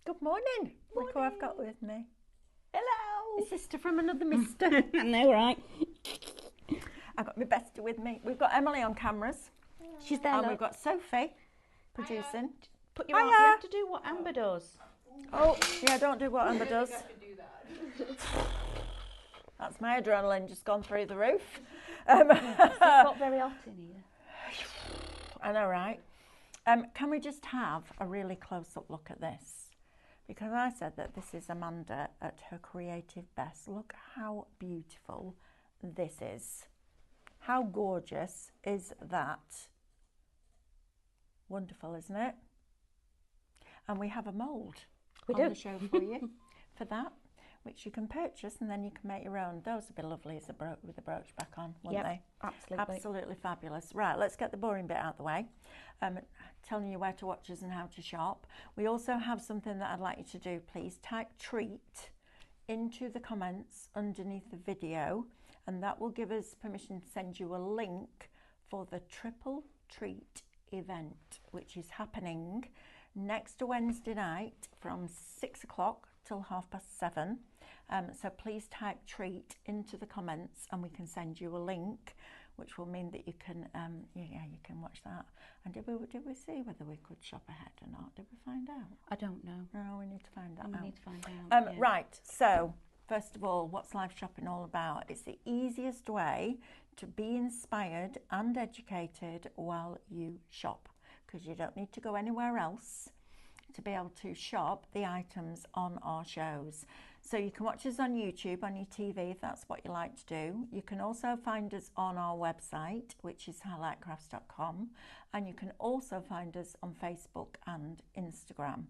Good morning. Look who I've got with me. Hello. A sister from another mister. I know, right? I've got my bestie with me. We've got Emily on cameras. She's there. And we've got Sophie producing. Put your arm. You have to do what Amber does. Oh, yeah, don't do what Amber does. That's my adrenaline just gone through the roof. It's got very hot in here. I know, right? Can we just have a really close-up look at this? Because I said that this is Amanda at her creative best. Look how beautiful this is. How gorgeous is that? Wonderful, isn't it? And we have a mould on the show for you for that, which you can purchase and then you can make your own. Those would be lovely as with the brooch back on, wouldn't they? Absolutely. Absolutely fabulous. Right, let's get the boring bit out of the way. Telling you where to watch us and how to shop. We also have something that I'd like you to do. Please type treat into the comments underneath the video, and that will give us permission to send you a link for the Triple Treat event, which is happening next Wednesday night from 6 o'clock till 7:30. So please type treat into the comments and we can send you a link, which will mean that you can you can watch that. And did we see whether we could shop ahead or not? Did we find out? I don't know. No, we need to find that out. We need to find out. Yeah. Right, so first of all, what's live shopping all about? It's the easiest way to be inspired and educated while you shop, because you don't need to go anywhere else to be able to shop the items on our shows. So you can watch us on YouTube, on your TV, if that's what you like to do. You can also find us on our website, which is highlightcrafts.com, and you can also find us on Facebook and Instagram.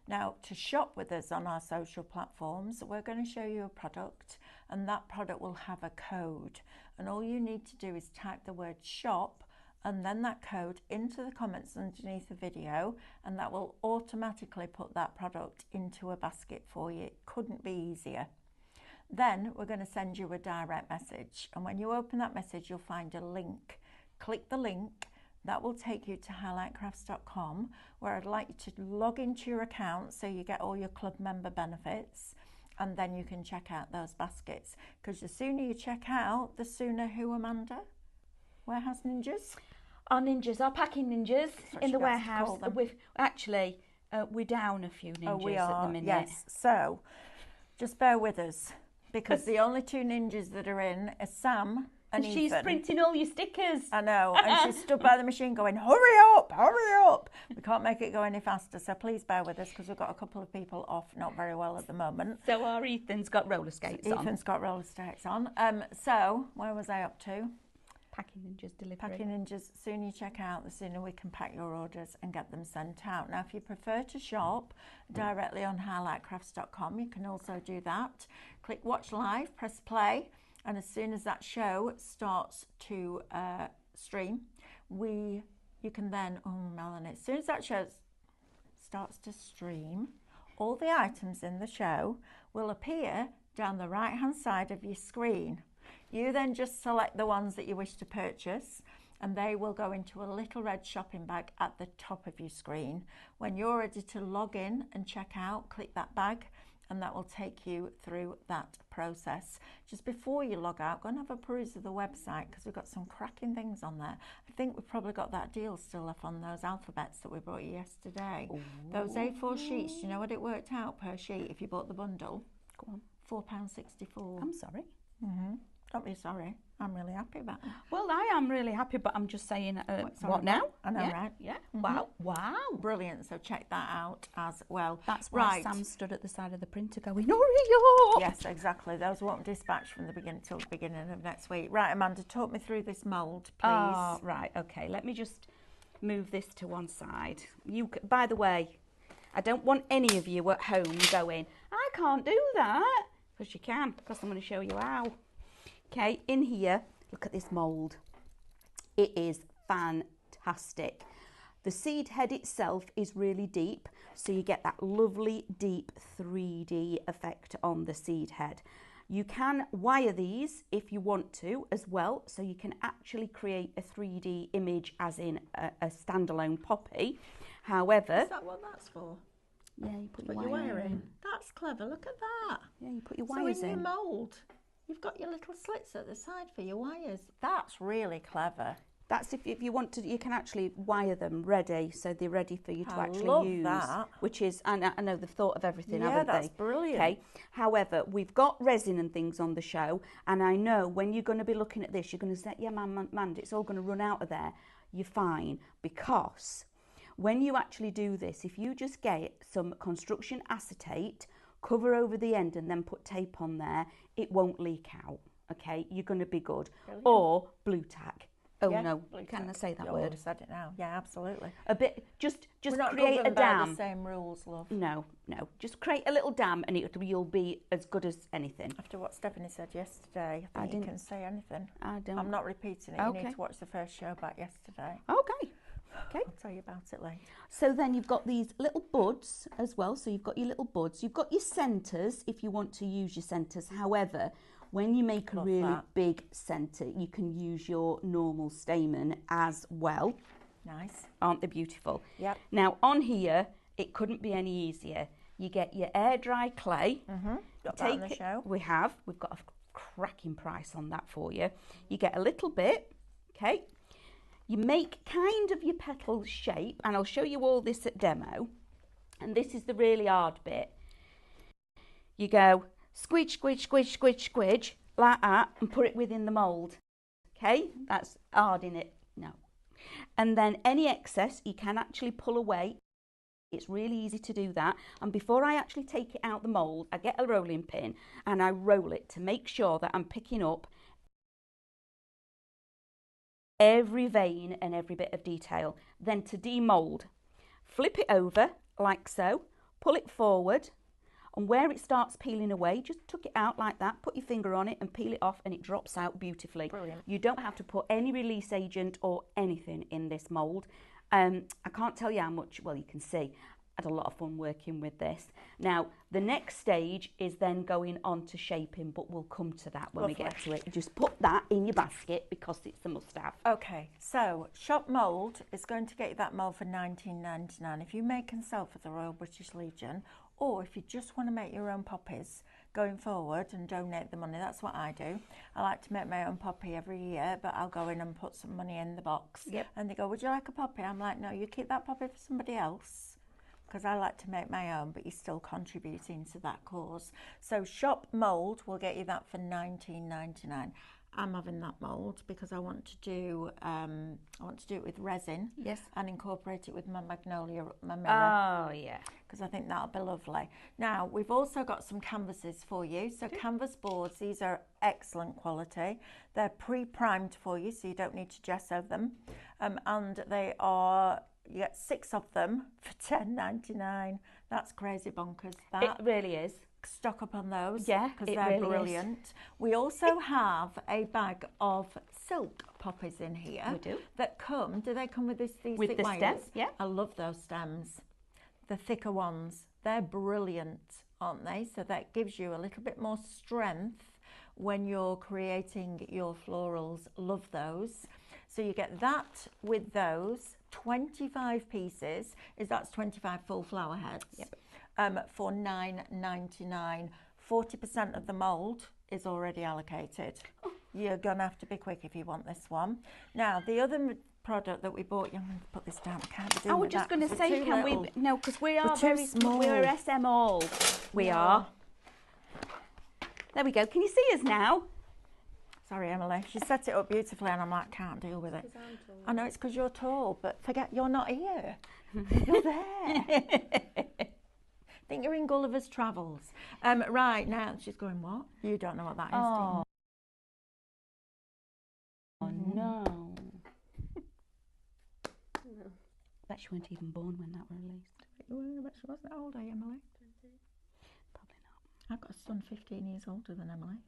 Now, to shop with us on our social platforms, we're going to show you a product, and that product will have a code. And all you need to do is type the word shop and then that code into the comments underneath the video, and that will automatically put that product into a basket for you. It couldn't be easier. Then we're going to send you a direct message, and when you open that message you'll find a link. Click the link. That will take you to highlightcrafts.com, where I'd like you to log into your account so you get all your club member benefits, and then you can check out those baskets, because the sooner you check out, the sooner who, Amanda? Warehouse ninjas? Our ninjas, our packing ninjas in the warehouse. We're down a few ninjas we are, at the minute. Yes, so just bear with us, because the only two ninjas that are in are Sam and Ethan. She's printing all your stickers. I know, and she's stood by the machine going, hurry up, hurry up. We can't make it go any faster, so please bear with us, because we've got a couple of people off, not very well at the moment. So our Ethan's got roller skates on. Ethan's got roller skates on. So where was I up to? Packing Ninjas delivery. Packing Ninjas, the sooner you check out, the sooner we can pack your orders and get them sent out. Now, if you prefer to shop directly on highlightcrafts.com, you can also do that. Click watch live, press play, and as soon as that show starts to stream, you can then, Melanie, as soon as that show starts to stream, all the items in the show will appear down the right-hand side of your screen. You then just select the ones that you wish to purchase, and they will go into a little red shopping bag at the top of your screen. When you're ready to log in and check out, click that bag, and that will take you through that process. Just before you log out, go and have a peruse of the website, because we've got some cracking things on there. I think we've probably got that deal still up on those alphabets that we brought you yesterday. Ooh. Those A4 sheets, do you know what it worked out per sheet if you bought the bundle? Go on. £4.64. I'm sorry. Mm-hmm. Don't be sorry. I'm really happy about it. Well, I am really happy, but I'm just saying, what now? I know, right? Yeah. Mm-hmm. Wow. Brilliant. So check that out as well. That's why right. Sam stood at the side of the printer going, hurry up! Yes, exactly. Those won't dispatch from the beginning till the beginning of next week. Right, Amanda, talk me through this mould, please. Oh, right. Okay. Let me just move this to one side. By the way, I don't want any of you at home going, I can't do that. Because you can, because I'm going to show you how. Okay, in here, look at this mould. It is fantastic. The seed head itself is really deep, so you get that lovely deep 3D effect on the seed head. You can wire these if you want to as well, so you can actually create a 3D image as in a standalone poppy. However... Is that what that's for? Yeah, you put Put your your wire wire in. in. That's clever. Look at that. Yeah, you put your So wires in your in. mould, you've got your little slits at the side for your wires. That's really clever. That's if you want to, you can actually wire them ready, so they're ready for you to actually love use. that. Which is, I know they've thought of everything, Yeah, haven't they? that's brilliant. Okay. However, we've got resin and things on the show, and I know when you're going to be looking at this, you're going to say, yeah, man, it's all going to run out of there. You're fine, because when you actually do this, if you just get some construction acetate, cover over the end, and then put tape on there, it won't leak out. Okay, you're going to be good. Brilliant. Or blue tack. Oh Yeah, no, blue can I tack. say that You word? already said it now. Yeah, absolutely. A bit, just We're not create a governed by the dam. same rules, love. No, just create a little dam, and you'll be as good as anything. After what Stephanie said yesterday, I think you can say anything. I don't. I'm not repeating it. Okay. You need to watch the first show back yesterday. Okay. I'll tell you about it later. So then you've got these little buds as well. So you've got your little buds. You've got your centres if you want to use your centres. However, when you make a really big centre, you can use your normal stamen as well. Nice. Aren't they beautiful? Yep. Now on here, it couldn't be any easier. You get your air dry clay. Got that on the show. We've got a cracking price on that for you. You get a little bit, okay? You make kind of your petal shape, and I'll show you all this at demo. And this is the really hard bit. You go squidge, squidge, squidge, squidge, squidge, like that, and put it within the mould. Okay, that's hard in it. No. And then any excess you can actually pull away. It's really easy to do that. And before I actually take it out the mould, I get a rolling pin and I roll it to make sure that I'm picking up every vein and every bit of detail. Then to demould, flip it over like so, pull it forward, and where it starts peeling away, just tuck it out like that, put your finger on it and peel it off, and it drops out beautifully. Brilliant. You don't have to put any release agent or anything in this mould. I can't tell you how much, well, you can see, I had a lot of fun working with this. Now, the next stage is then going on to shaping, but we'll come to that when we get to it. Just put that in your basket because it's a must-have. Okay, so Shop Mould is going to get you that mould for $19.99. If you make and sell for the Royal British Legion, or if you just want to make your own poppies going forward and donate the money, that's what I do. I like to make my own poppy every year, but I'll go in and put some money in the box. Yep. And they go, would you like a poppy? I'm like, no, you keep that poppy for somebody else, because I like to make my own, but you're still contributing to that cause. So Shop Mould will get you that for $19.99. I'm having that mould because I want to do it with resin. Yes. And incorporate it with my magnolia, my mirror. Oh, yeah. Because I think that'll be lovely. Now, we've also got some canvases for you. So canvas boards, these are excellent quality. They're pre-primed for you, so you don't need to gesso them. And they are, you get 6 of them for $10.99. That's crazy bonkers, that. It really is. Stock up on those, Yeah, because it they're really brilliant. Is. We also have a bag of silk poppies in here. We do. That come, do they come with these with thick the wires? stems? Yeah. I love those stems. The thicker ones. They're brilliant, aren't they? So that gives you a little bit more strength when you're creating your florals. Love those. So you get that with those. 25 pieces, that's 25 full flower heads. Yep. For $9.99. 40% of the mould is already allocated. You're going to have to be quick if you want this one. Now, the other product that we bought, I'm going to put this down, I can't be doing I was with just that going to 'cause say, they're can too we? little. No, because we are They're too very small. We're SM all. We are. There we go. Can you see us now? Sorry, Emily. She set it up beautifully and I'm like, can't deal with it. I know it's because you're tall, but forget you're not here. You're there. I think you're in Gulliver's Travels. Right, now she's going, what? You don't know what that is, Oh, do you? no. Bet she weren't even born when that were released. Well, but she wasn't. How old are you, Emily? 20. Probably not. I've got a son 15 years older than Emily.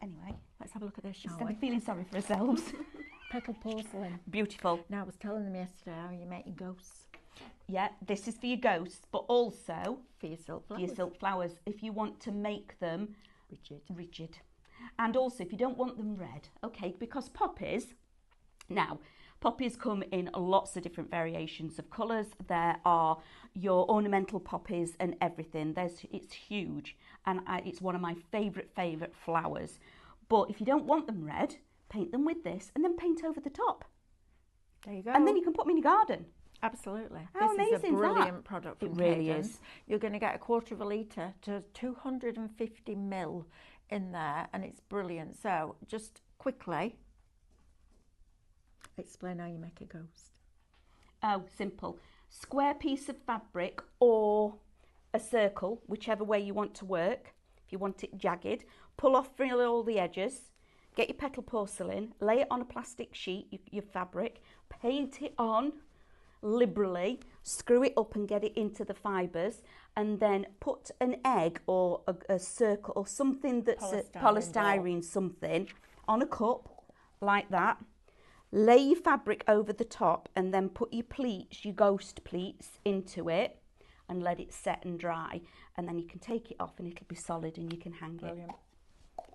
Anyway, Let's have a look at this, shall instead we? of feeling sorry for ourselves. Petal porcelain. Beautiful. Now, I was telling them yesterday how you're making ghosts Yeah, this is for your ghosts, but also for your silk for flowers. your silk flowers if you want to make them Rigid. And also if you don't want them red, okay, because poppies, now, Poppies come in lots of different variations of colours. There are your ornamental poppies and everything. It's huge, and it's one of my favourite flowers. But if you don't want them red, paint them with this and then paint over the top. There you go. And then you can put them in your garden. Absolutely. How this is a amazing is brilliant that? product It from really Cadence. is. You're going to get a 1/4 of a litre to 250 ml in there, and it's brilliant. So just quickly explain how you make a ghost. Oh, simple. Square piece of fabric or a circle, whichever way you want to work. If you want it jagged, pull off all the edges, get your petal porcelain, lay it on a plastic sheet, your fabric, paint it on liberally, screw it up and get it into the fibres, and then put an egg or a circle or something that's polystyrene something on a cup like that. Lay your fabric over the top and then put your pleats, your ghost pleats, into it and let it set and dry, and then you can take it off and it'll be solid and you can hang Brilliant. it.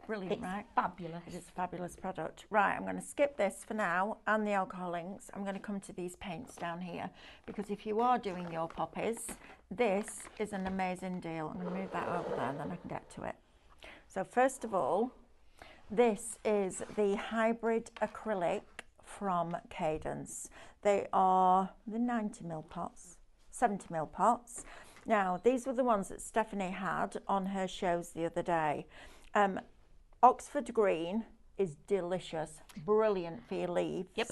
Brilliant, It's right? fabulous. It's a fabulous product. Right, I'm going to skip this for now and the alcohol inks. I'm going to come to these paints down here, because if you are doing your poppies, this is an amazing deal. I'm going to move that over there and then I can get to it. So first of all, this is the hybrid acrylic from Cadence. They are the 90 ml pots, 70 ml pots. Now, these were the ones that Stephanie had on her shows the other day. Oxford green is delicious, brilliant for your leaves. Yep.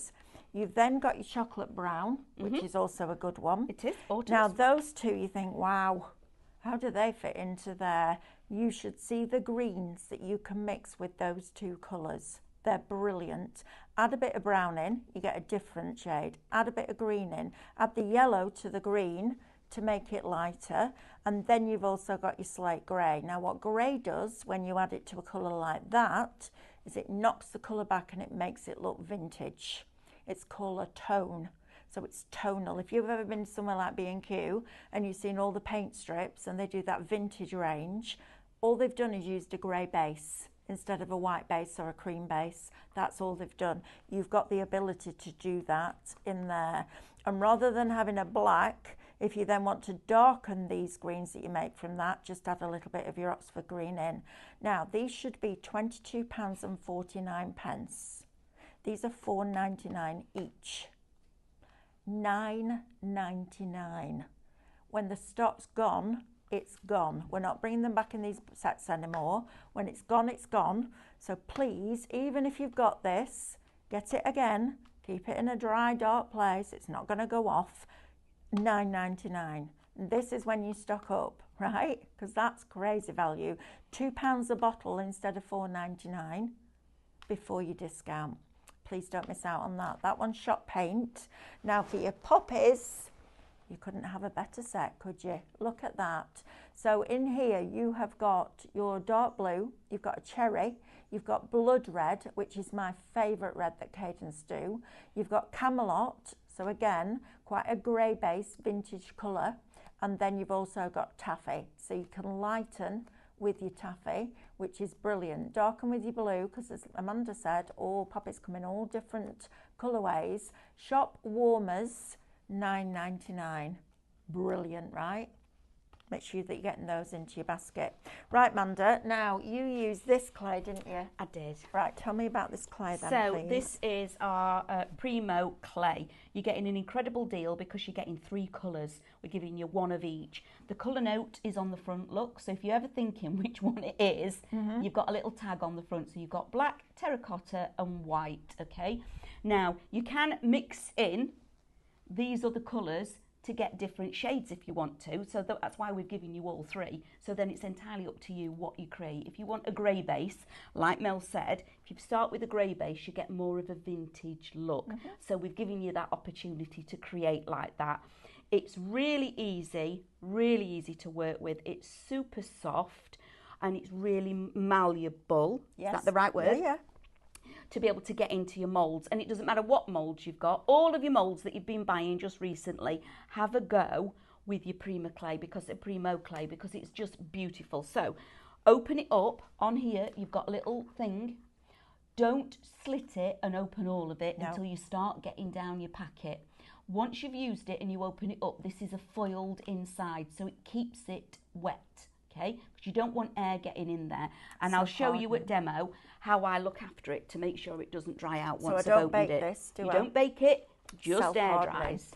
You've then got your chocolate brown, which is also a good one. It is. Now, those two, you think, wow, how do they fit into there? You should see the greens that you can mix with those two colours. They're brilliant. Add a bit of brown in, you get a different shade. Add a bit of green in. Add the yellow to the green to make it lighter, and then you've also got your slate grey. Now, what grey does when you add it to a colour like that is it knocks the colour back and it makes it look vintage. It's called a tone, so it's tonal. If you've ever been somewhere like B&Q and you've seen all the paint strips and they do that vintage range, all they've done is used a grey base instead of a white base or a cream base. That's all they've done. You've got the ability to do that in there. And rather than having a black, if you then want to darken these greens that you make from that, just add a little bit of your Oxford green in. Now, these should be £22.49. These are £4.99 each. £9.99. When the stock's gone, it's gone. We're not bringing them back in these sets anymore. When it's gone, it's gone. So please, even if you've got this, get it again. Keep it in a dry, dark place. It's not going to go off. £9.99. This is when you stock up, right? Because that's crazy value. £2 a bottle instead of £4.99 before you discount. Please don't miss out on that. That one's shot paint. Now for your poppies, you couldn't have a better set, could you? Look at that. So in here you have got your dark blue, you've got a cherry, you've got blood red, which is my favourite red that Cadence do. You've got camelot, so again, quite a grey base, vintage colour. And then you've also got taffy, so you can lighten with your taffy, which is brilliant. Darken with your blue, because as Amanda said, all poppies come in all different colourways. Shop warmers, £9.99. Brilliant, right? Make sure that you're getting those into your basket. Right, Amanda, now you used this clay, didn't you? I did. Right, tell me about this clay then, So please. this is our Primo clay. You're getting an incredible deal because you're getting 3 colours. We're giving you 1 of each. The colour note is on the front, look. So if you're ever thinking which one it is, you've got a little tag on the front. So you've got black, terracotta and white, okay? Now, you can mix in these other colours to get different shades if you want to. So that's why we've given you all 3. So then it's entirely up to you what you create. If you want a grey base, like Mel said, if you start with a grey base, you get more of a vintage look. So we've given you that opportunity to create like that. It's really easy to work with. It's super soft and it's really malleable. Yes. Is that the right word? Yeah. To be able to get into your moulds, and it doesn't matter what moulds you've got. All of your moulds that you've been buying just recently, have a go with your Primo clay because it's just beautiful. So open it up. On here you've got a little thing. Don't slit it and open all of it until you start getting down your packet. Once you've used it and you open it up, this is a foiled inside, so it keeps it wet, okay? Because you don't want air getting in there. And I'll show you at demo how I look after it to make sure it doesn't dry out once I've opened it. So I don't bake this, do I? You don't bake it, just air dries.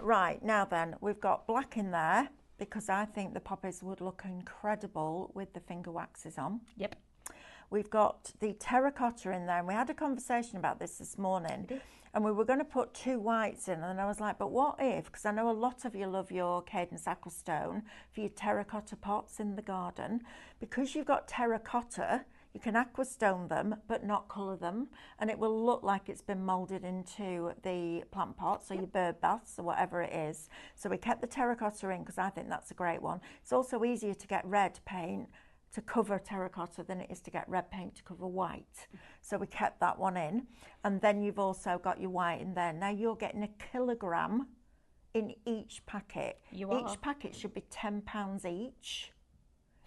Right, now then, we've got black in there because I think the poppies would look incredible with the finger waxes on. Yep. We've got the terracotta in there, and we had a conversation about this morning, and we were going to put 2 whites in, and I was like, but what if, because I know a lot of you love your Cadence Aquastone for your terracotta pots in the garden, because you've got terracotta, you can aquastone them but not colour them, and it will look like it's been moulded into the plant pots or your bird baths or whatever it is. So we kept the terracotta in because I think that's a great one. It's also easier to get red paint to cover terracotta than it is to get red paint to cover white. So we kept that one in. And then you've also got your white in there. Now you're getting 1 kilogram in each packet. Each packet should be £10 each.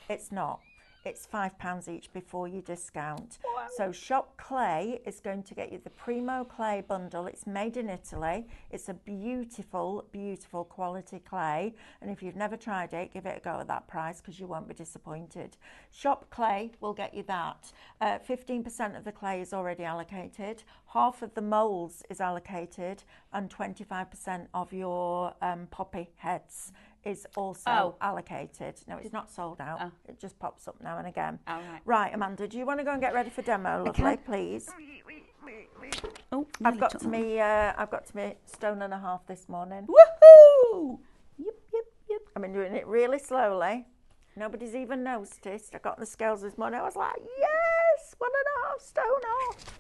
It's not. It's £5 each before you discount. Wow. So Shop Clay is going to get you the Primo Clay bundle. It's made in Italy. It's a beautiful, beautiful quality clay. And if you've never tried it, give it a go at that price because you won't be disappointed. Shop Clay will get you that. 15% of the clay is already allocated. Half of the moulds is allocated, and 25% of your poppy heads is also allocated. No, it's not sold out. It just pops up now and again. Right, Amanda, do you want to go and get ready for demo, lovely, please? I've got to me stone and a half this morning. Woohoo! Yep, yep, yep. I've been doing it really slowly. Nobody's even noticed. I got the scales this morning. I was like, yes, 1.5 stone off.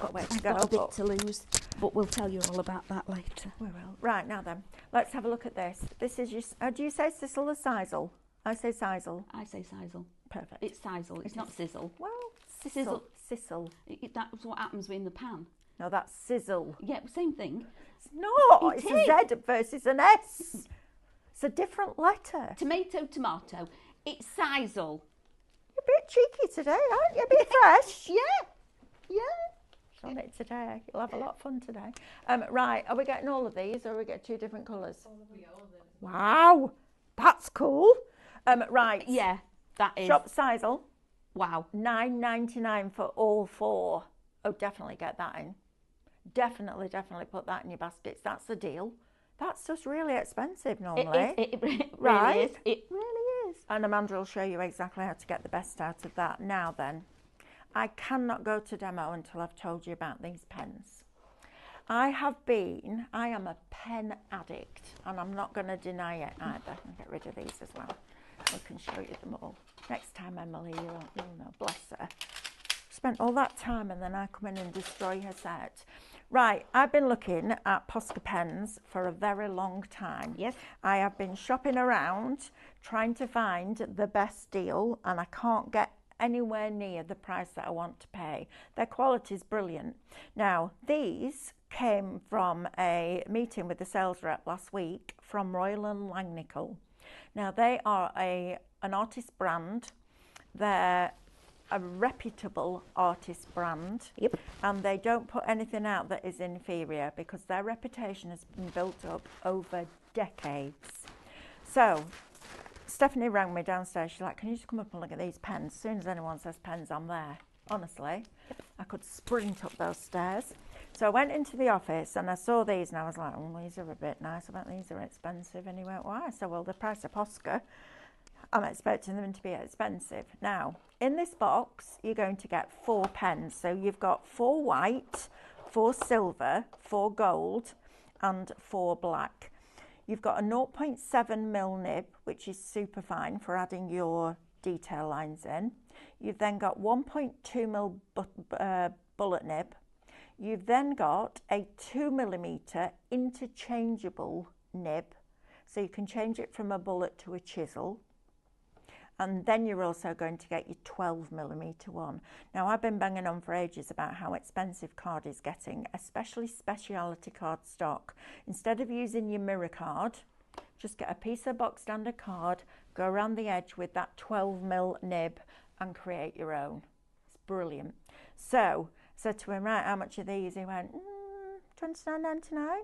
I've got a bit to lose, but we'll tell you all about that later. We will. Right, now then, let's have a look at this. This is your, do you say sizzle or sizzle? I say sizzle. I say sizzle. Perfect. It's sizzle, it's not sizzle. Well, sizzle. Sizzle. That's what happens in the pan. No, that's sizzle. Yeah, same thing. It's not. It's a Z versus an S. It's a different letter. Tomato, tomato. It's sizzle. You're a bit cheeky today, aren't you? A bit fresh. Yeah. On it today. You'll have a lot of fun today. Right, are we getting all of these or are we getting 2 different colours? Wow, that's cool. Right. Yeah, that is. Shop sizzle. Wow. $9.99 for all 4. Oh, definitely get that in. Definitely put that in your baskets. That's the deal. That's just really expensive normally. It really right? is. It really is. And Amanda will show you exactly how to get the best out of that. Now then, I cannot go to demo until I've told you about these pens. I am a pen addict, and I'm not going to deny it either. I'll get rid of these as well. I can show you them all. Next time, Emily, you'll know, bless her. Spent all that time and then I come in and destroy her set. Right, I've been looking at Posca pens for a very long time. Yes. I have been shopping around trying to find the best deal, and I can't get anywhere near the price that I want to pay. Their quality is brilliant. Now, these came from a meeting with the sales rep last week from Royal and Langnickel. Now, they are an artist brand. They're a reputable artist brand. Yep. And they don't put anything out that is inferior because their reputation has been built up over decades. So, Stephanie rang me downstairs. She's like, can you just come up and look at these pens? As soon as anyone says pens, I'm there. Honestly, I could sprint up those stairs. So I went into the office and I saw these and I was like, oh, these are a bit nice. I bet these are expensive. And he went, why? So, well, the price of Posca, I'm expecting them to be expensive. Now, in this box, you're going to get 4 pens. So you've got 4 white, 4 silver, 4 gold, and 4 black. You've got a 0.7mm nib, which is super fine for adding your detail lines in. You've then got 1.2mm bullet nib. You've then got a 2mm interchangeable nib, so you can change it from a bullet to a chisel. And then you're also going to get your 12mm one. Now, I've been banging on for ages about how expensive card is getting, especially speciality card stock. Instead of using your mirror card, just get a piece of box standard card, go around the edge with that 12mm nib and create your own. It's brilliant. So I said to him, right, how much are these? He went, $29.99. I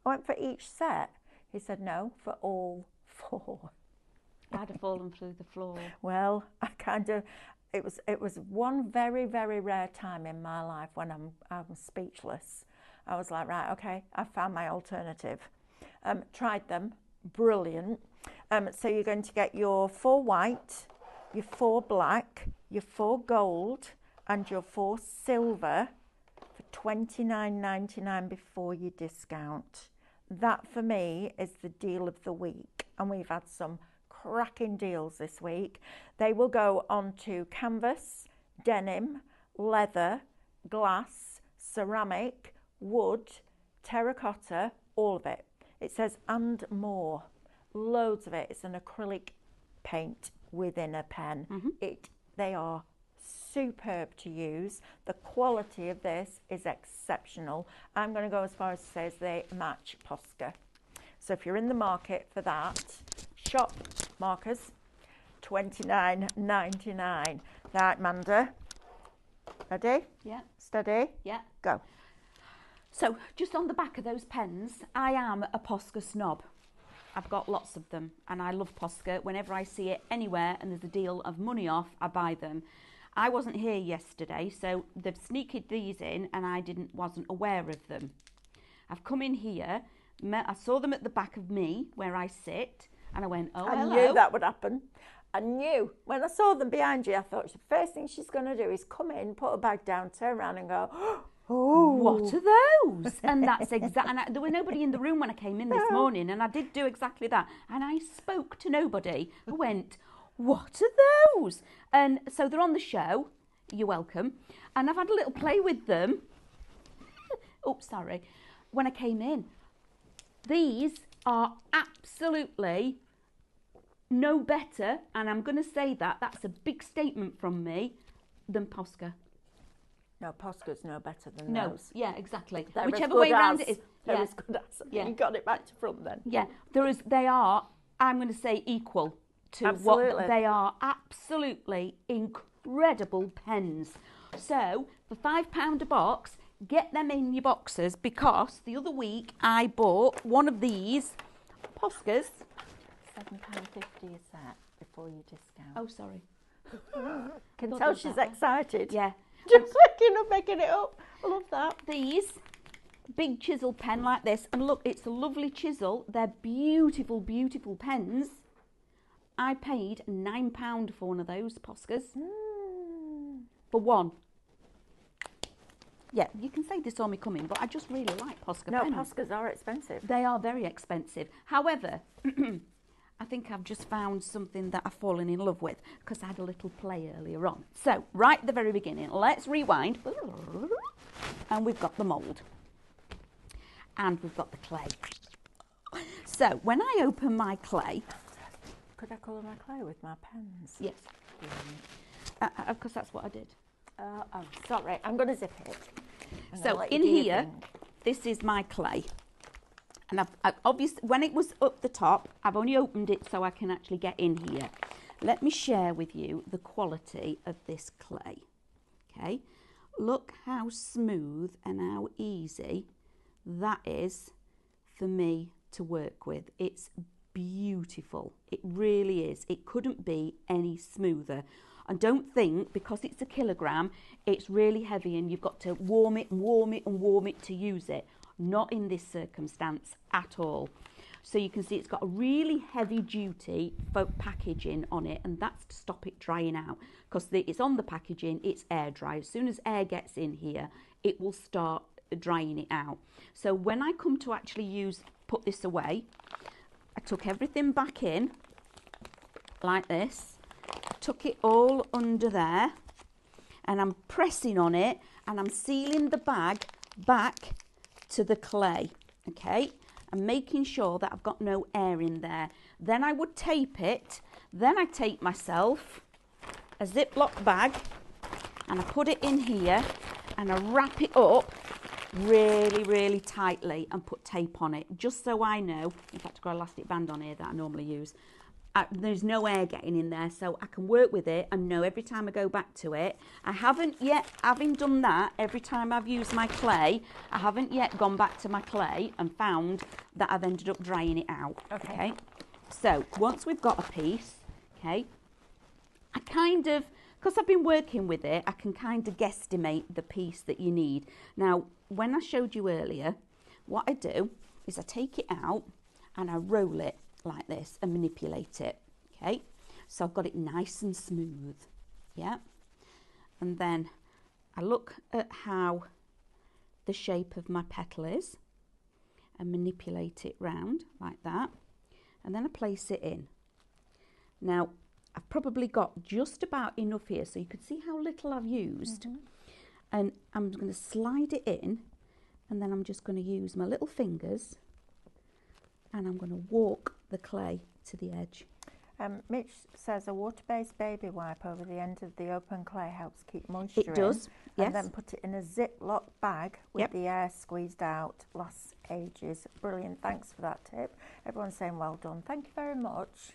went, for each set? He said, no, for all 4. I'd have fallen through the floor. Well, I kind of, it was one very, very rare time in my life when I'm speechless. I was like, right, okay, I found my alternative. Tried them, brilliant. So you're going to get your 4 white, your 4 black, your 4 gold, and your 4 silver for $29.99 before your discount. That for me is the deal of the week, and we've had some cracking deals this week. They will go onto canvas, denim, leather, glass, ceramic, wood, terracotta, all of it. It says and more, loads of it. It's an acrylic paint within a pen. They are superb to use. The quality of this is exceptional. I'm going to go as far as to say as they match Posca. So if you're in the market for that, shop markers, $29.99. Right, Manda, ready? Yeah. Steady? Yeah. Go. So just on the back of those pens, I am a Posca snob. I've got lots of them and I love Posca. Whenever I see it anywhere and there's a deal of money off, I buy them. I wasn't here yesterday, so they've sneaked these in and I wasn't aware of them. I've come in here, I saw them at the back of me where I sit, and I went, oh, I hello. knew that would happen. I knew. When I saw them behind you, I thought the first thing she's going to do is come in, put her bag down, turn around and go, oh. What are those? And that's exactly, there was nobody in the room when I came in this morning, and I did do exactly that. And I spoke to nobody. I went, what are those? And so they're on the show. You're welcome. And I've had a little play with them. Oops, sorry. When I came in. These are absolutely no better, and I'm going to say that's a big statement from me, than Posca. No, Posca's no better than No, those. yeah, exactly. They're Whichever way round it is. They're Yeah. as good as. Yeah. You got it back to front then. Yeah, they are, I'm going to say, equal to Absolutely. what they are. Absolutely incredible pens. So, for £5 a box, get them in your boxes, because the other week I bought one of these Poscas. £7.50 a set before your discount. Oh, sorry. Can thought tell there was she's that. excited. Yeah. Just making it up. I love that. These big chisel pen like this, and look, it's a lovely chisel. They're beautiful, beautiful pens. I paid £9 for one of those Poscas. For one. Yeah, you can say this saw me coming, but I just really like Posca No, pens. Poscas are expensive. They are very expensive. However, I think I've just found something that I've fallen in love with, because I had a little play earlier on. So, right at the very beginning, let's rewind. And we've got the mould. And we've got the clay. So, when I open my clay... Could I colour my clay with my pens? Yes. Of course, that's what I did. Oh, sorry. I'm going to zip it. So in here, this is my clay. And I've obviously, when it was up the top, I've only opened it so I can actually get in here. Let me share with you the quality of this clay. Okay. Look how smooth and how easy that is for me to work with. It's beautiful. It really is. It couldn't be any smoother. And don't think, because it's a kilogram, it's really heavy and you've got to warm it and warm it and warm it to use it. Not in this circumstance at all. So you can see it's got a really heavy duty packaging on it, and that's to stop it drying out, because it's on the packaging, it's air dry. As soon as air gets in here, it will start drying it out. So when I come to actually put this away, I took everything back in like this, took it all under there, and I'm pressing on it and I'm sealing the bag back to the clay, okay? I'm making sure that I've got no air in there. Then I would tape it. Then I take myself a Ziploc bag and I put it in here and I wrap it up really, really tightly and put tape on it, just so I know. In fact, I've got an elastic band on here that I normally use. there's no air getting in there, so I can work with it and know every time I go back to it. I haven't yet, having done that, every time I've used my clay, I haven't yet gone back to my clay and found that I've ended up drying it out. Okay. So once we've got a piece, okay, I kind of, because I've been working with it, I can kind of guesstimate the piece that you need. Now, when I showed you earlier, what I do is I take it out and I roll it like this and manipulate it. Okay, so I've got it nice and smooth. Yeah, and then I look at how the shape of my petal is and manipulate it round like that, and then I place it in. Now I've probably got just about enough here, so you can see how little I've used. And I'm going to slide it in, and then I'm just going to use my little fingers and I'm going to walk the clay to the edge. Mitch says a water-based baby wipe over the end of the open clay helps keep moisture in. It does, yes. And then put it in a Ziploc bag with the air squeezed out. Lasts ages. Brilliant. Thanks for that tip. Everyone's saying well done. Thank you very much.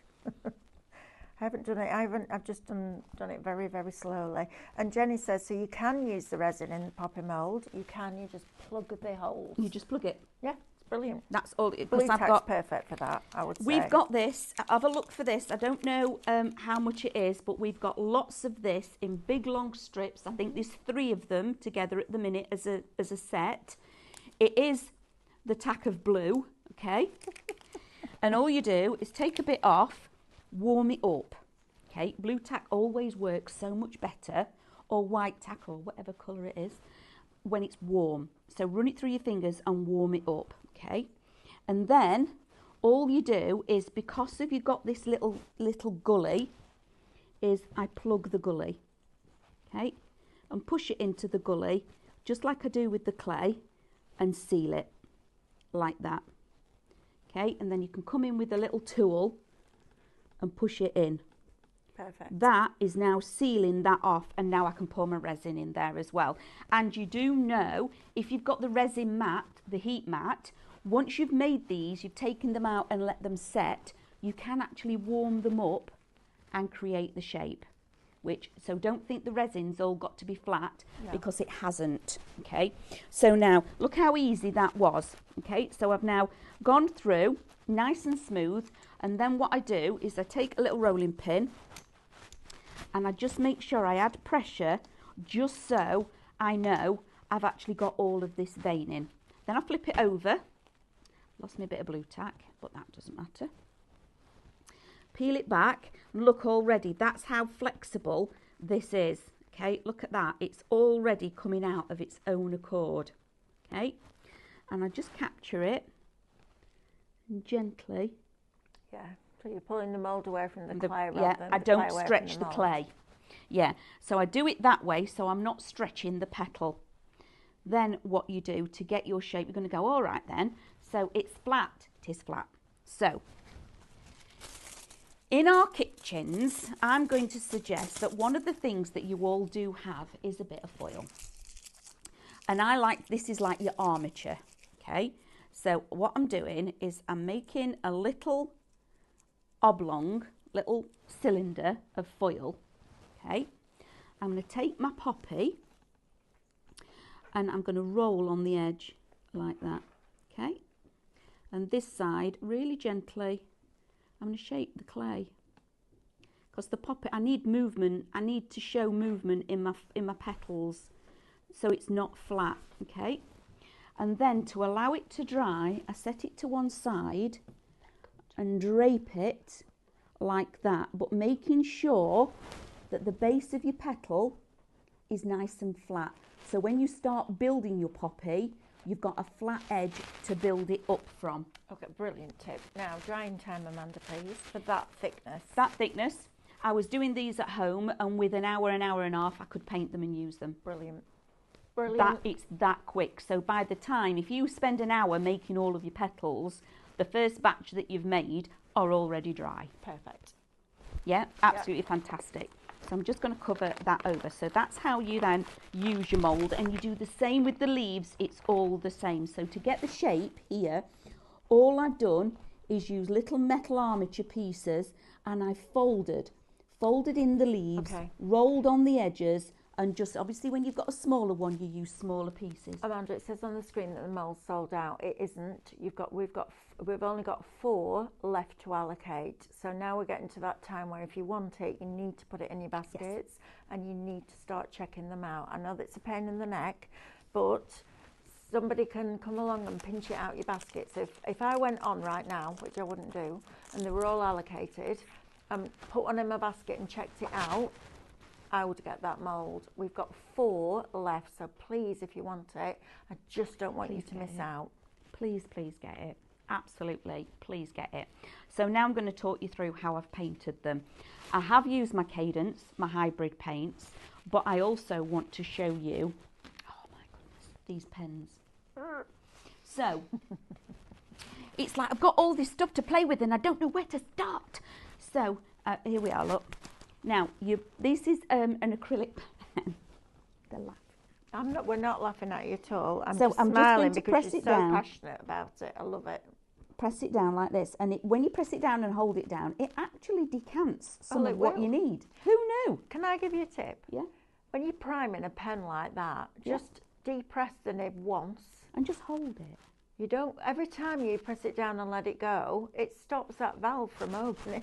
I haven't done it. I've just done it very, very slowly. And Jenny says, so you can use the resin in the poppy mould. You just plug the holes. You just plug it. Yeah, it's brilliant. That's all. Blue tack's perfect for that, I would say. We've got this. Have a look for this. I don't know how much it is, but we've got lots of this in big long strips. I think there's 3 of them together at the minute as a set. It is the tack of blue, okay? And all you do is take a bit off, warm it up. Okay, blue tack always works so much better, or white tack, or whatever colour it is, when it's warm. So run it through your fingers and warm it up. Okay, and then all you do is, because you've got this little gully, is I plug the gully. Okay, and push it into the gully just like I do with the clay, and seal it like that. Okay, and then you can come in with a little tool and push it in. Perfect. That is now sealing that off, and now I can pour my resin in there as well. And you do know, if you've got the resin mat, the heat mat, once you've made these, you've taken them out and let them set, you can actually warm them up and create the shape. So don't think the resin's all got to be flat, because it hasn't. Okay, so now look how easy that was. Okay, so I've now gone through nice and smooth, and then what I do is I take a little rolling pin and I just make sure I add pressure, just so I know I've actually got all of this veining. Then I flip it over. Lost me a bit of blue tack, but that doesn't matter. Peel it back, and look, already that's how flexible this is. Okay, look at that, it's already coming out of its own accord. Okay, and I just capture it and gently. Yeah, so you're pulling the mould away from the clay. I don't stretch the clay. Yeah, so I do it that way, so I'm not stretching the petal. Then what you do to get your shape, you're going to go, all right then, so it's flat, it is flat. So in our kitchens, I'm going to suggest that one of the things that you all do have is a bit of foil. And this is like your armature, okay? So what I'm doing is I'm making a little oblong, little cylinder of foil, okay? I'm going to take my poppy and I'm going to roll on the edge like that, okay? And this side, really gently, I'm going to shape the clay, because the poppy, I need movement. I need to show movement in my petals, so it's not flat. Okay, and then to allow it to dry, I set it to one side and drape it like that, but making sure that the base of your petal is nice and flat. So when you start building your poppy, you've got a flat edge to build it up from. Okay, brilliant tip. Now, drying time, Amanda, please, for that thickness. That thickness. I was doing these at home, and with an hour and a half, I could paint them and use them. Brilliant. Brilliant. It's that quick. So by the time, if you spend an hour making all of your petals, the first batch that you've made are already dry. Perfect. Yeah, absolutely fantastic. So I'm just going to cover that over. So that's how you then use your mould, and you do the same with the leaves. It's all the same. So to get the shape here, all I've done is use little metal armature pieces, and I folded in the leaves, rolled on the edges, and just obviously when you've got a smaller one, you use smaller pieces. Amanda, it says on the screen that the mould's sold out. It isn't. We've only got 4 left to allocate. So now we're getting to that time where if you want it, you need to put it in your baskets, and you need to start checking them out. I know that's a pain in the neck, but somebody can come along and pinch it out your basket. So if I went on right now, which I wouldn't do, and they were all allocated, and put one in my basket and checked it out, I would get that mould. We've got 4 left, so please, if you want it, I just don't want you to miss out. Please get it. Absolutely, please get it. So now I'm going to talk you through how I've painted them. I have used my Cadence, my hybrid paints, but I also want to show you, oh my goodness, these pens. So, it's like I've got all this stuff to play with and I don't know where to start. So, here we are, look. Now, this is an acrylic pen. They're laughing. We're not laughing at you at all. I'm so just I'm smiling just going to because press you're it so down. passionate about it. I love it. Press it down like this, and when you press it down and hold it down, it actually decants some of what you need. Who knew? Can I give you a tip? Yeah. When you're priming a pen like that, just depress the nib once. And just hold it. You don't, every time you press it down and let it go, it stops that valve from opening.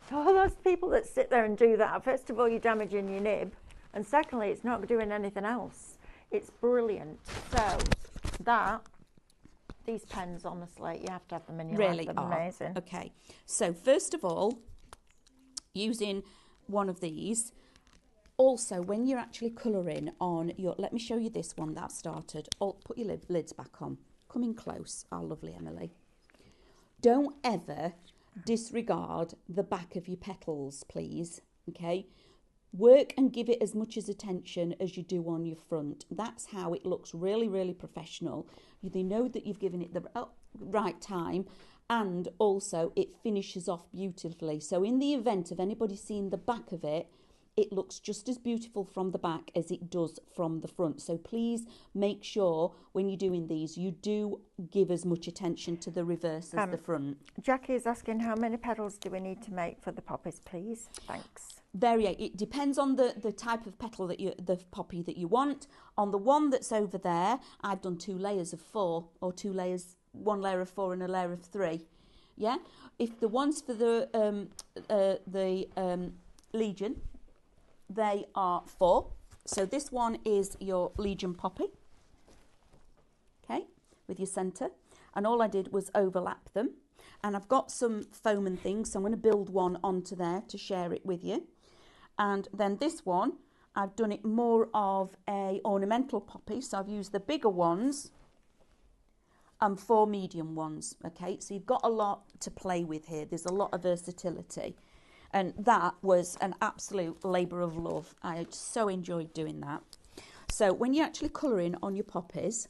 So all those people that sit there and do that, first of all, you're damaging your nib, and secondly, it's not doing anything else. It's brilliant. So these pens, honestly, you have to have them in your life. They're amazing. Okay, so first of all, using one of these, also when you're actually colouring on your, let me show you this one that I've started. Oh, put your lids back on. Come in close, our lovely Emily. Don't ever disregard the back of your petals, please, okay? Work and give it as much attention as you do on your front. That's how it looks really, really professional. They know that you've given it the right time, and also it finishes off beautifully. So in the event of anybody seeing the back of it, it looks just as beautiful from the back as it does from the front. So please make sure when you're doing these, you do give as much attention to the reverse as the front. Jackie is asking how many petals do we need to make for the poppies, please? Thanks. It depends on the type of petal that the poppy that you want. On the one that's over there, I've done 2 layers of 4, or 2 layers, 1 layer of 4 and a layer of 3. Yeah. If the ones for the Legion, they are 4. So this one is your Legion poppy. Okay, with your centre, and all I did was overlap them. And I've got some foam and things, so I'm going to build one onto there to share it with you. And then this one, I've done it more of a ornamental poppy, so I've used the bigger ones and 4 medium ones. Okay, so you've got a lot to play with here. There's a lot of versatility, and that was an absolute labour of love. I so enjoyed doing that. So when you're actually colouring on your poppies,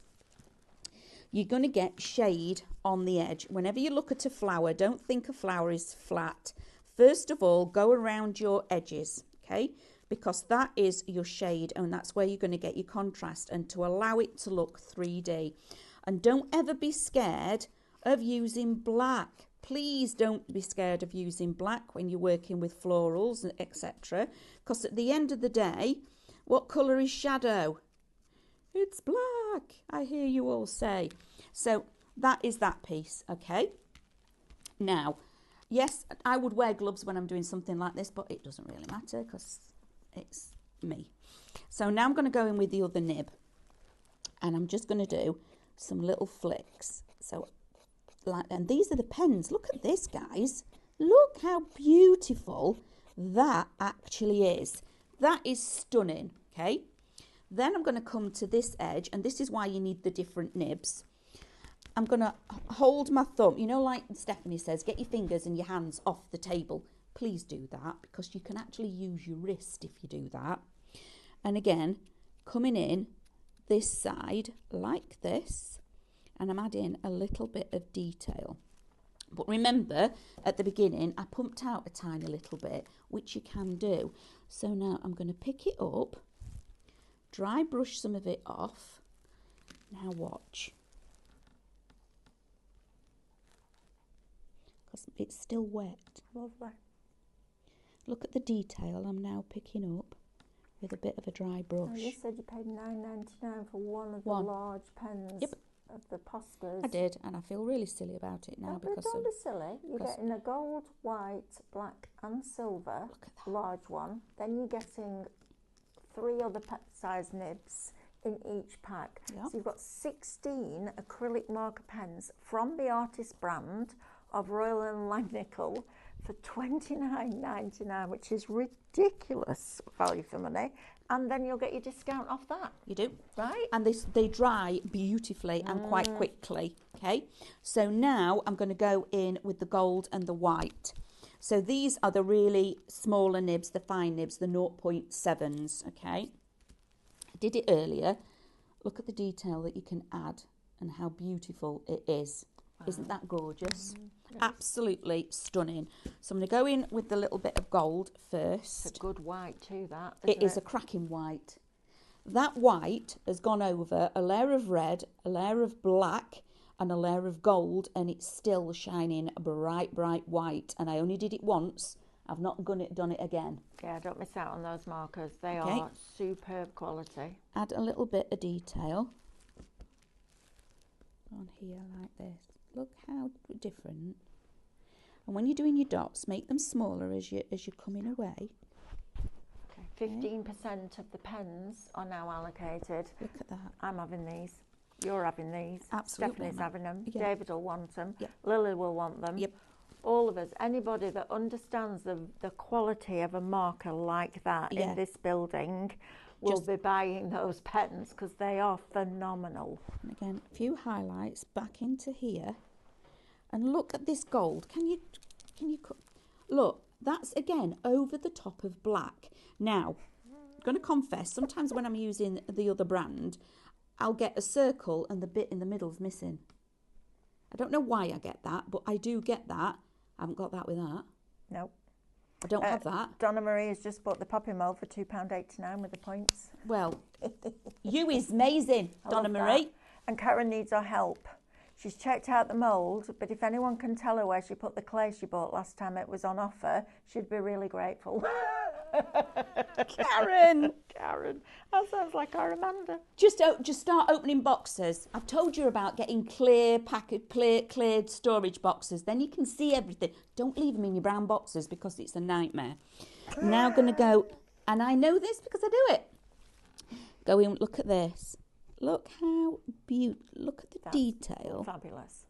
you're going to get shade on the edge. Whenever you look at a flower, don't think a flower is flat. First of all, go around your edges, okay? Because that is your shade, and that's where you're going to get your contrast, and to allow it to look 3D. And don't ever be scared of using black. Please don't be scared of using black when you're working with florals, etc. Because at the end of the day, what colour is shadow? It's black, I hear you all say. So that is that piece, okay? Now, yes, I would wear gloves when I'm doing something like this, but it doesn't really matter because it's me. So now I'm going to go in with the other nib, and I'm just going to do some little flicks. So, and these are the pens. Look at this, guys. Look how beautiful that actually is. That is stunning, okay? Then I'm going to come to this edge, and this is why you need the different nibs. I'm going to hold my thumb. You know, like Stephanie says, get your fingers and your hands off the table. Please do that, because you can actually use your wrist if you do that. And again, coming in this side like this, and I'm adding a little bit of detail. But remember, at the beginning, I pumped out a tiny little bit, which you can do. So now I'm going to pick it up, dry brush some of it off. Now watch. it's still wet. Lovely. Look at the detail I'm now picking up with a bit of a dry brush. Oh, you said you paid £9.99 for one of the large pens. Yep. Of the Poscas. I did, and I feel really silly about it now because don't be silly. You're getting a gold, white, black and silver large one. Then you're getting 3 other size nibs in each pack. Yep. So you've got 16 acrylic marker pens from the artist brand of Royal and Langnickel for £29.99, which is ridiculous value for money. And then you'll get your discount off that. You do. Right. And they dry beautifully and quite quickly. Okay. So now I'm going to go in with the gold and the white. So these are the really smaller nibs, the fine nibs, the 0.7s. Okay. I did it earlier. Look at the detail that you can add and how beautiful it is. Wow. Isn't that gorgeous? Yes. Absolutely stunning. So I'm going to go in with the little bit of gold first. It's a good white too, that. It is a cracking white. That white has gone over a layer of red, a layer of black and a layer of gold, and it's still shining bright, bright white. And I only did it once. I've not done it again. Yeah, don't miss out on those markers. They are superb quality. Add a little bit of detail on here like this. Look how different. And when you're doing your dots, make them smaller as you're coming away. Okay. 15% of the pens are now allocated. Look at that. I'm having these. You're having these. Absolutely. Stephanie's having them. Yeah. David will want them. Yep. Lily will want them. Yep. All of us, anybody that understands the quality of a marker like that in this building will be buying those pens because they are phenomenal. And again, a few highlights back into here. And look at this gold. Can you look, that's again over the top of black. Now, I'm going to confess, sometimes when I'm using the other brand, I'll get a circle and the bit in the middle's missing. I don't know why I get that, but I do get that. I haven't got that with that. Nope. I don't have that. Donna Marie has just bought the poppy mould for £2.89 with the points. Well, you is amazing, Donna Marie. That. And Karen needs our help. She's checked out the mould, but if anyone can tell her where she put the clay she bought last time it was on offer, she'd be really grateful. Karen, that sounds like our Amanda. Just start opening boxes. I've told you about getting cleared storage boxes. Then you can see everything. Don't leave them in your brown boxes because it's a nightmare. Now going to go, and I know this because I do it. Go in. Look at this. Look how beautiful. Look at the detail. Fabulous.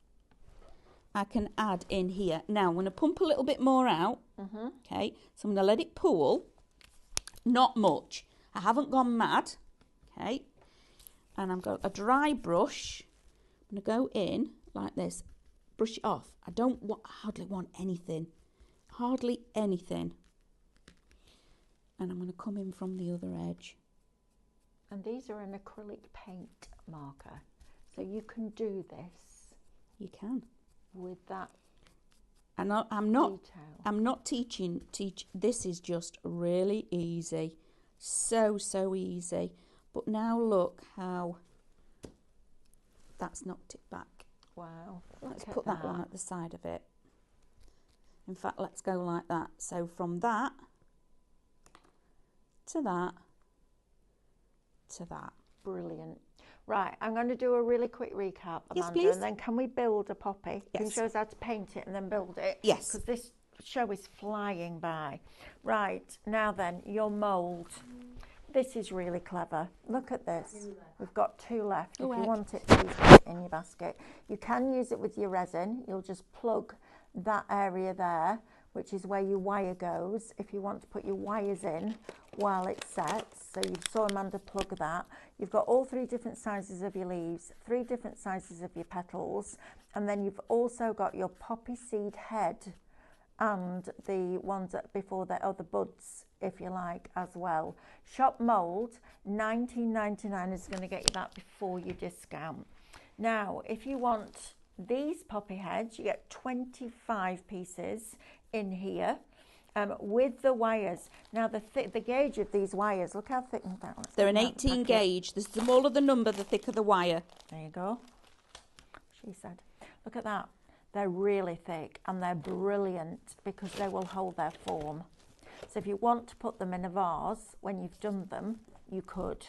I can add in here. Now I'm going to pump a little bit more out. Okay, so I'm going to let it pool. Not much. I haven't gone mad. Okay, and I've got a dry brush. I'm going to go in like this. Brush it off. I hardly want anything. Hardly anything. And I'm going to come in from the other edge. And these are an acrylic paint marker. So you can do this. You can. With that and I'm not teaching. This is just really easy. So easy. But now look how that's knocked it back. Wow. Let's put that one at the side of it. In fact, let's go like that. So from that to that to that. Brilliant. Right, I'm going to do a really quick recap, Amanda, yes, please. and then can we build a poppy? Yes. Can you show us how to paint it and then build it? Yes. Because this show is flying by. Right, now then, your mould. This is really clever. Look at this. We've got 2 left. If you want it, please put it in your basket. You can use it with your resin. You'll just plug that area there, which is where your wire goes, if you want to put your wires in while it sets. So you saw Amanda plug that. You've got all 3 different sizes of your leaves, 3 different sizes of your petals, and then you've also got your poppy seed head and the ones before the other buds, if you like, as well. Shop mould, $19.99 is going to get you that before your discount. Now, if you want these poppy heads, you get 25 pieces in here with the wires. Now the gauge of these wires, look how thick that one is. They're an 18 gauge. The smaller the number, the thicker the wire. There you go. She said. Look at that. They're really thick and they're brilliant because they will hold their form. So if you want to put them in a vase when you've done them, you could.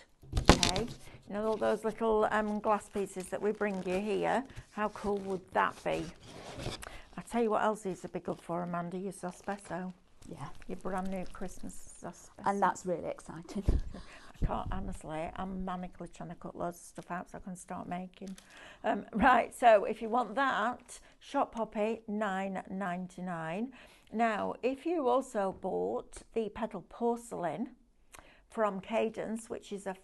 Okay, you know all those little glass pieces that we bring you here, how cool would that be? I tell you what else these would be good for, Amanda, your sospeso. Yeah. Your brand new Christmas sospeso. And that's really exciting. I can't, honestly, I'm manically trying to cut loads of stuff out so I can start making. Right, so if you want that, Shop Poppy, $9.99. Now, if you also bought the petal porcelain from Cadence, which is a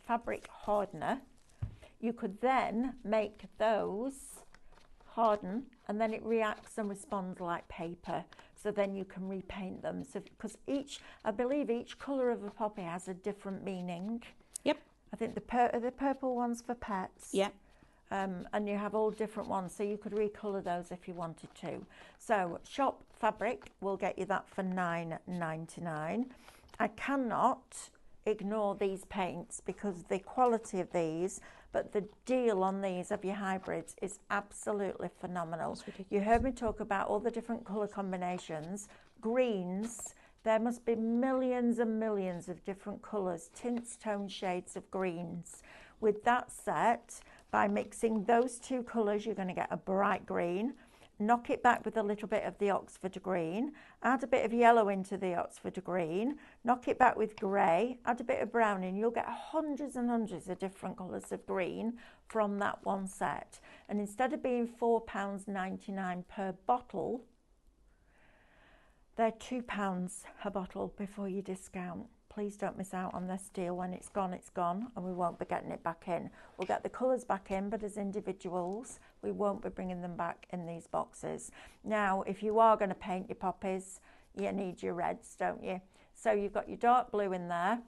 fabric hardener, you could then make those harden and then it reacts and responds like paper. So then you can repaint them. So because I believe each colour of a poppy has a different meaning. Yep. I think the purple one's for pets. Yep. And you have all different ones, so you could recolour those if you wanted to. So Shop Fabric will get you that for $9.99. I cannot ignore these paints because the quality of these, but the deal on these of your hybrids is absolutely phenomenal. You heard me talk about all the different colour combinations. Greens, there must be millions and millions of different colours, tints, tone, shades of greens. With that set, by mixing those two colours, you're going to get a bright green. Knock it back with a little bit of the Oxford green, add a bit of yellow into the Oxford green, knock it back with grey, add a bit of brown in, you'll get hundreds and hundreds of different colours of green from that one set. And instead of being £4.99 per bottle, they're £2 a bottle before you discount. Please don't miss out on this deal. When it's gone, and we won't be getting it back in. We'll get the colours back in, but as individuals, we won't be bringing them back in these boxes. Now, if you are going to paint your poppies, you need your reds, don't you? So you've got your dark blue in there.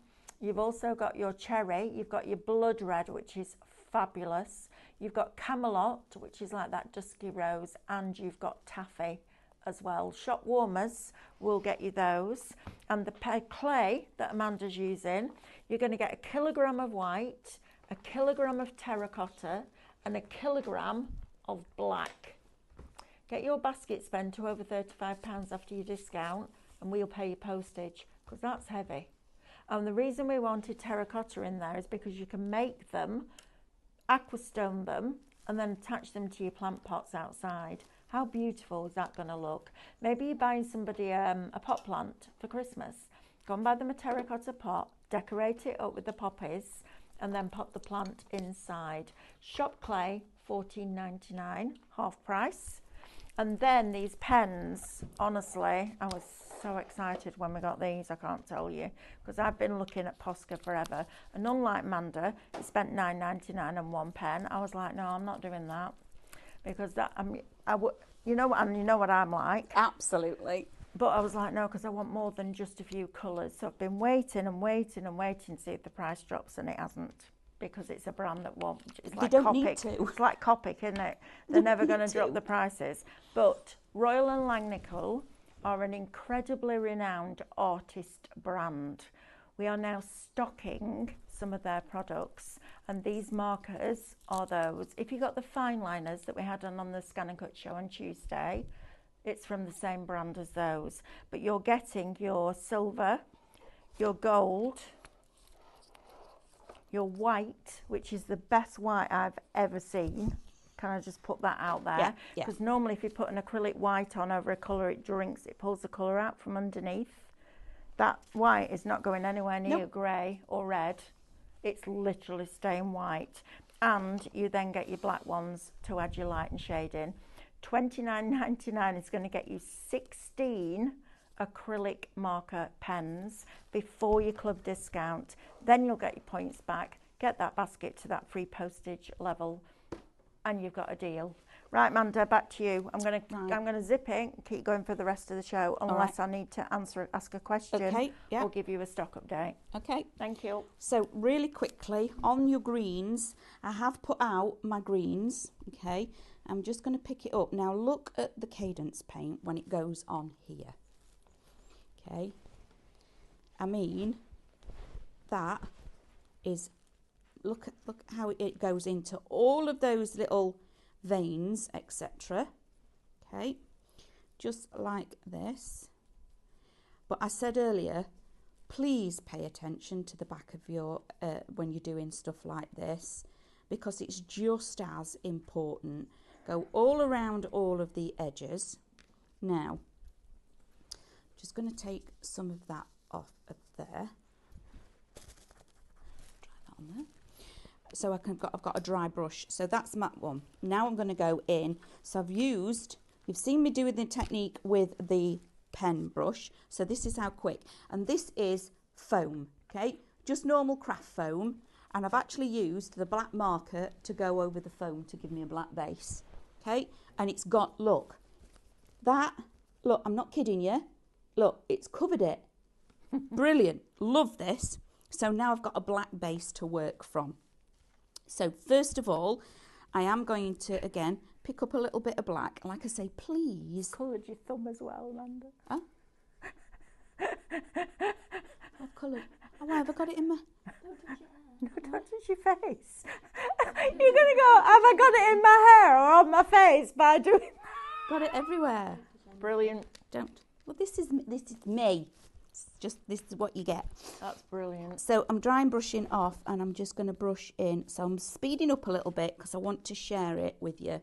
You've also got your cherry. You've got your blood red, which is fabulous. You've got Camelot, which is like that dusky rose, and you've got taffy as well. Shop Warmers will get you those. And the clay that Amanda's using, you're going to get 1 kilogram of white, 1 kilogram of terracotta, and 1 kilogram of black. Get your basket spend to over £35 after your discount, and we'll pay your postage, because that's heavy. And the reason we wanted terracotta in there is because you can make them, aquastone them, and then attach them to your plant pots outside. How beautiful is that going to look? Maybe you're buying somebody a pot plant for Christmas. Go and buy them a terracotta pot, decorate it up with the poppies, and then pop the plant inside. Shop Clay, $14.99, half price. And then these pens, honestly, I was so excited when we got these, I can't tell you, because I've been looking at Posca forever. And unlike Amanda, who spent $9.99 on one pen, I was like, no, I'm not doing that. Because that, you know what I'm like. Absolutely. But I was like, no, because I want more than just a few colours. So I've been waiting and waiting and waiting to see if the price drops, and it hasn't, because it's a brand that won't. It's like they don't Copic. need to. It's like Copic, isn't it? They're never going to drop the prices. But Royal and Langnickel are an incredibly renowned artist brand. We are now stocking some of their products, and these markers are those. If you got the fine liners that we had on the Scan and Cut show on Tuesday, it's from the same brand as those. But you're getting your silver, your gold, your white, which is the best white I've ever seen. Can I just put that out there? Because normally if you put an acrylic white on over a colour, it drinks, it pulls the colour out from underneath. That white is not going anywhere near grey or red. It's literally staying white. And you then get your black ones to add your light and shade in. $29.99 is going to get you 16 acrylic marker pens before your club discount. Then you'll get your points back, get that basket to that free postage level, and you've got a deal. Right, Amanda, back to you. I'm gonna zip it and keep going for the rest of the show, unless I need to ask a question. Okay, yeah. Or give you a stock update. Okay. Thank you. So really quickly, on your greens, I have put out my greens, okay? I'm just going to pick it up. Now look at the Cadence paint when it goes on here, okay? I mean, that is, look how it goes into all of those little veins, etc. okay, just like this. But I said earlier, please pay attention to the back of your, when you're doing stuff like this, because it's just as important. Go all around all of the edges. Now, I'm just going to take some of that off of there. Try that on there. So I've got a dry brush. So that's my one. Now I'm going to go in. So you've seen me doing the technique with the pen brush. So this is how quick. And this is foam, okay? Just normal craft foam. And I've actually used the black marker to go over the foam to give me a black base, okay? And it's got, look, I'm not kidding you. Look, it's covered it. Brilliant. Love this. So now I've got a black base to work from. So first of all, I am going to, again, pick up a little bit of black. Like I say, please. Coloured your thumb as well, Amanda. Huh? I've coloured. Oh, have I got it in my... No, don't touch your face. You're going to go, have I got it in my hair or on my face by doing... Got it everywhere. Brilliant. Don't. Well, this is me. It's just, this is what you get. That's brilliant. So I'm dry brushing off, and I'm just going to brush in. So I'm speeding up a little bit because I want to share it with you.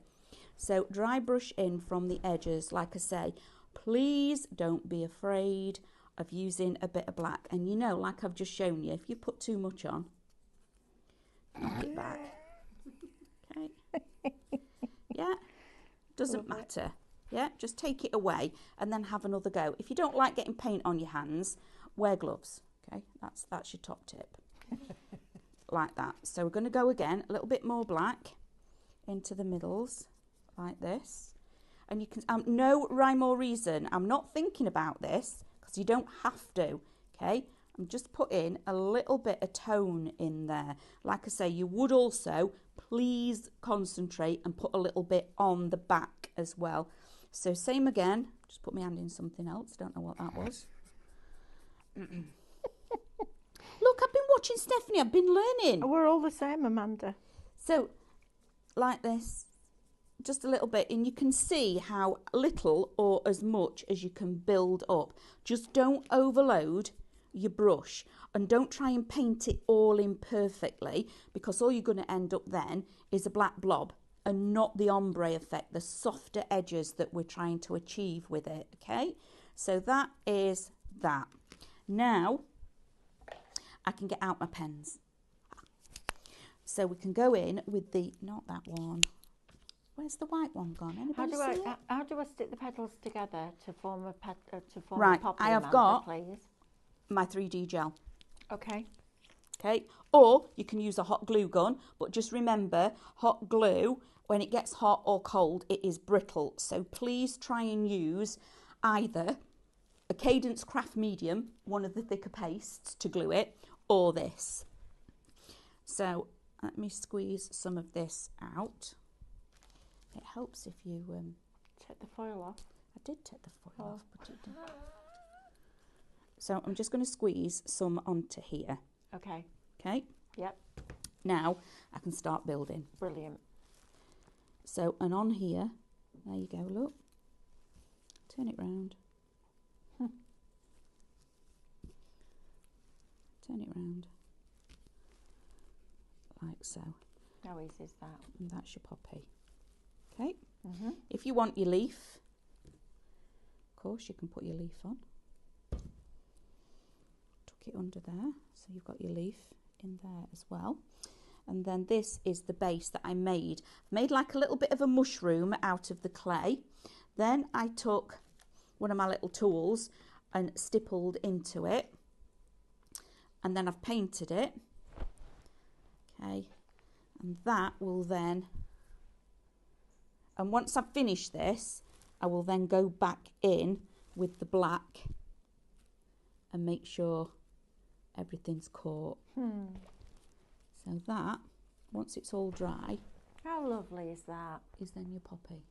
So dry brush in from the edges. Like I say, please don't be afraid of using a bit of black. And you know, like I've just shown you, if you put too much on, knock it back. Okay. Yeah. Doesn't matter. Yeah, just take it away and then have another go. If you don't like getting paint on your hands, wear gloves. Okay, that's your top tip. Like that. So we're going to go again, a little bit more black into the middles, like this. And you can, no rhyme or reason. I'm not thinking about this because you don't have to. Okay, I'm just putting a little bit of tone in there. Like I say, you would also please concentrate and put a little bit on the back as well. So same again, just put my hand in something else, don't know what that was. Look, I've been watching Stephanie, I've been learning. We're all the same, Amanda. So, like this, just a little bit, and you can see how little or as much as you can build up. Just don't overload your brush and don't try and paint it all in perfectly, because all you're going to end up then is a black blob and not the ombre effect, the softer edges that we're trying to achieve with it, okay? So that is that. Now, I can get out my pens. So we can go in with the, not that one. Where's the white one gone? Anybody see it? How do I stick the petals together to form a right, poppy, I have Amanda, got please? My 3D gel. Okay. Okay, or you can use a hot glue gun, but just remember, hot glue, when it gets hot or cold, it is brittle. So please try and use either a Cadence Craft Medium, one of the thicker pastes to glue it, or this. So let me squeeze some of this out. It helps if you... Take the foil off. I did take the foil off, but it didn't. So I'm just going to squeeze some onto here. Okay. Okay? Yep. Now I can start building. Brilliant. So, and on here, there you go, look. Turn it round. Turn it round. Like so. How easy is that? And that's your poppy. Okay? If you want your leaf, of course you can put your leaf on. Tuck it under there, so you've got your leaf in there as well. And then this is the base that I made. Made like a little bit of a mushroom out of the clay. Then I took one of my little tools and stippled into it. And then I've painted it. Okay. And that will then, and once I've finished this, I will then go back in with the black and make sure everything's caught. So that, once it's all dry... How lovely is that? ...is then your poppy.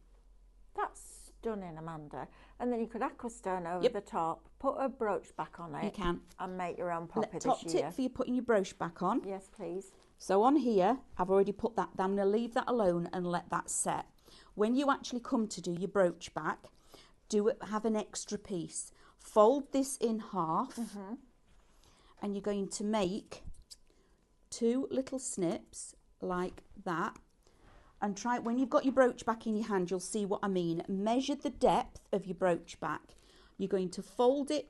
That's stunning, Amanda. And then you could aquastone over the top, put a brooch back on it. You can. And make your own poppy this Top year. tip for you putting your brooch back on. Yes, please. So on here, I've already put that, I'm going to leave that alone and let that set. when you actually come to do your brooch back, have an extra piece. Fold this in half, and you're going to make 2 little snips like that. And try, when you've got your brooch back in your hand, you'll see what I mean. Measure the depth of your brooch back. You're going to fold it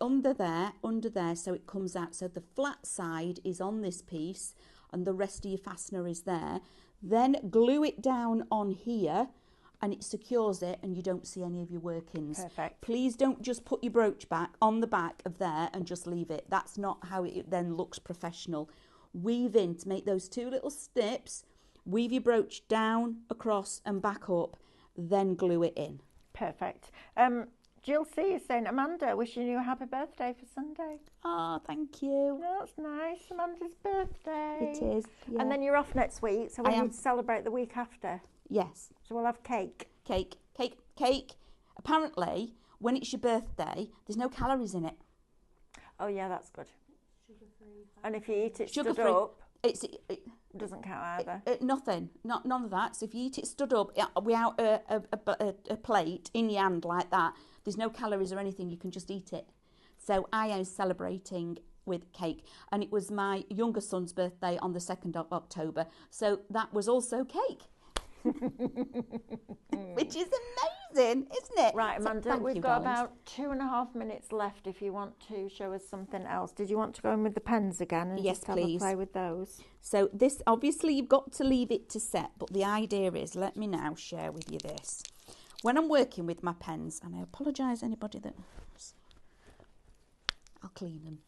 under there, so it comes out. So the flat side is on this piece and the rest of your fastener is there. Then glue it down on here and it secures it and you don't see any of your workings. Perfect. Please don't just put your brooch back on the back of there and just leave it. That's not how it then looks professional. Weave in to make those 2 little snips. Weave your brooch down, across and back up, then glue it in. Perfect. Jill C is saying, Amanda, wishing you a happy birthday for Sunday. Oh, thank you. That's nice. Amanda's birthday. It is. Yeah. And then you're off next week, so we need to celebrate the week after. Yes. So we'll have cake. Cake. Apparently, when it's your birthday, there's no calories in it. Oh, yeah, that's good. Sugar-free. And if you eat it stood Sugar-free. up, it doesn't count either. Nothing. None of that. So if you eat it stood up without a plate in your hand like that, there's no calories or anything. You can just eat it. So I am celebrating with cake. And it was my younger son's birthday on the 2nd of October. So that was also cake. Which is amazing, isn't it? Right, Amanda, so we've got about 2.5 minutes left if you want to show us something else. Did you want to go in with the pens again and yes, just have please. a play with those? So this, obviously you've got to leave it to set, but the idea is, let me now share with you this. When I'm working with my pens, and I apologise anybody that... I'll clean them.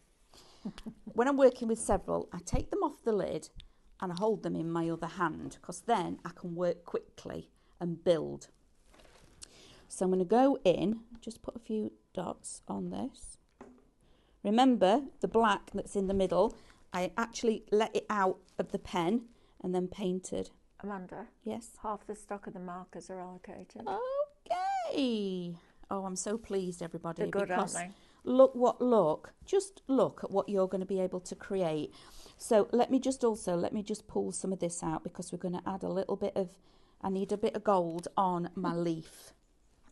When I'm working with several, I take them off the lid and I hold them in my other hand because then I can work quickly and build. So I'm going to go in, just put a few dots on this. Remember the black that's in the middle, I actually let it out of the pen and then painted. Amanda? Yes? Half the stock of the markers are allocated. Okay. Oh, I'm so pleased, everybody. They're good, aren't they? Just look at what you're going to be able to create. So let me just pull some of this out because we're going to add a little bit of, I need a bit of gold on my leaf.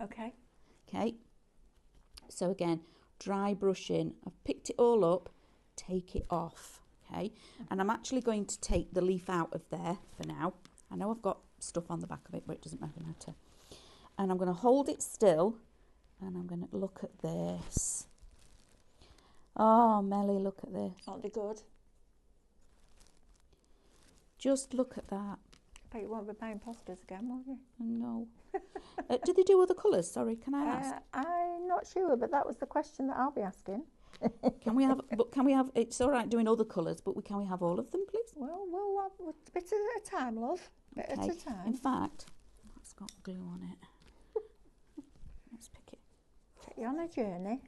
Okay. Okay. So again, dry brushing. I've picked it all up, take it off. Okay. And I'm actually going to take the leaf out of there for now. I know I've got stuff on the back of it, but it doesn't matter. And I'm going to hold it still and I'm going to look at this. Oh, Melly, look at this. Aren't they good? Just look at that. But you won't be buying posters again, will you? No. Do they do other colours? Sorry, can I ask? I'm not sure, but that was the question that I'll be asking. Can we have, it's all right doing other colours, but can we have all of them, please? Well, we'll have a bit at a time, love. Bit at a time. In fact, that's got glue on it. Let's pick it. Take you on a journey.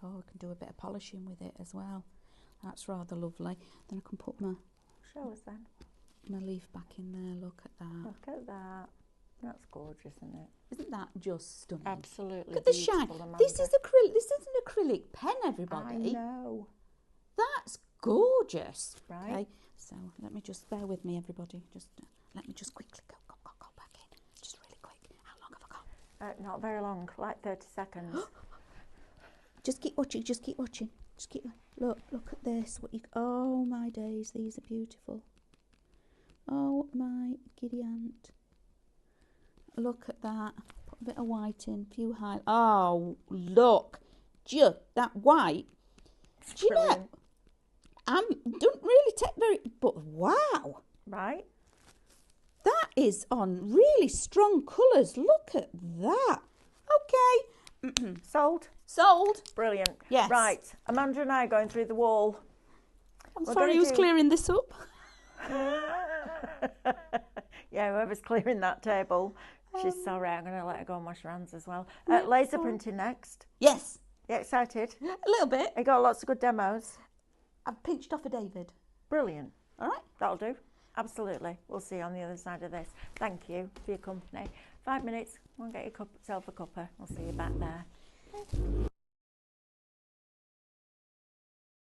Oh, we can do a bit of polishing with it as well. That's rather lovely. Then I can put my leaf back in there. Look at that. Look at that. That's gorgeous, isn't it? Isn't that just stunning? Absolutely. Look at the shine. This is acrylic. This is an acrylic pen, everybody. I know. That's gorgeous. Right. Okay. So let me just bear with me, everybody. Let me just quickly go back in. Just really quick. How long have I got? Not very long. Like 30 seconds. Just keep watching. Look at this. Oh my days, these are beautiful. Oh my giddy aunt. Look at that. Put a bit of white in, few highlights. Oh, look. Just that white. Do you know? Don't really take but wow. Right. That is on really strong colours. Look at that. Okay. Sold. Brilliant. Yes. Right. Amanda and I are going through the wall. I'm sorry, who's clearing this up? Yeah, whoever's clearing that table. She's sorry. I'm going to let her go and wash her hands as well. No, laser printing next. Yes. You excited? A little bit. You got lots of good demos. I've pinched off a David. Brilliant. All right. That'll do. Absolutely. We'll see you on the other side of this. Thank you for your company. 5 minutes. Go and get yourself a cuppa. We'll see you back there.